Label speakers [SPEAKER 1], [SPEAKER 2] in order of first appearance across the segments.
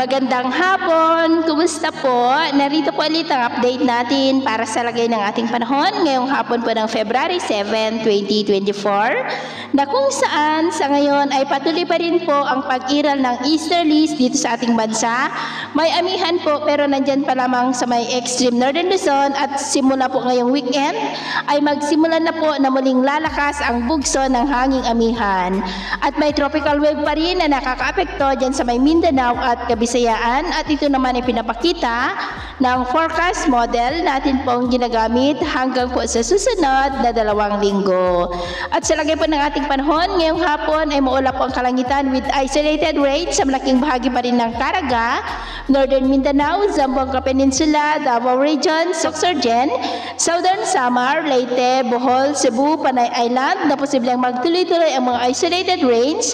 [SPEAKER 1] Magandang hapon! Kumusta po? Narito po ulit ang update natin para sa lagay ng ating panahon ngayong hapon po ng February 7, 2024 na kung saan sa ngayon ay patuloy pa rin po ang pag-iral ng easterlies dito sa ating bansa. May amihan po pero nandyan pa lamang sa may extreme northern Luzon at simula po ngayong weekend ay magsimula na po na muling lalakas ang bugso ng hanging amihan. At may tropical wave pa rin na nakakaapekto dyan sa may Mindanao at Bisayaan at ito naman ay pinapakita ng forecast model natin pong ginagamit hanggang po sa susunod na 2 linggo. At sa lagay po ng ating panahon, ngayong hapon ay maulap po ang kalangitan with isolated rain sa malaking bahagi pa rin ng Caraga, Northern Mindanao, Zamboanga Peninsula, Davao Region, Sorsogon, Southern Samar, Leyte, Bohol, Cebu, Panay Island na posibleng magtuloy-tuloy ang mga isolated rains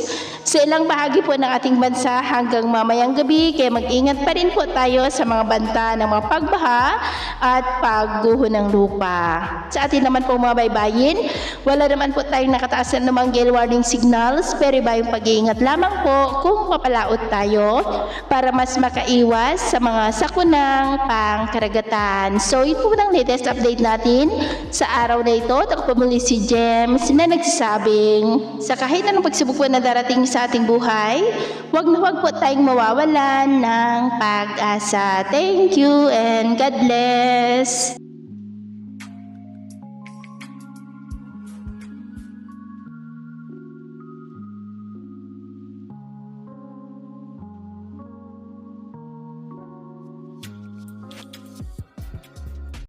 [SPEAKER 1] sa ilang bahagi po ng ating bansa hanggang mamayang gabi, kaya mag-ingat pa rin po tayo sa mga banta ng mga pagbaha at pagguho ng lupa. Sa atin naman po mga baybayin, wala naman po tayong nakataasan namang gale warning signals, pero iba yung pag-iingat lamang po kung papalaot tayo para mas makaiwas sa mga sakunang pangkaragatan. So yun po ng latest update natin sa araw na ito. Ako po muli si James na nagsasabing sa kahit anong pagsubok po na darating sa ating buhay, wag na wag po tayong mawawalan ng pag-asa. Thank you and God bless.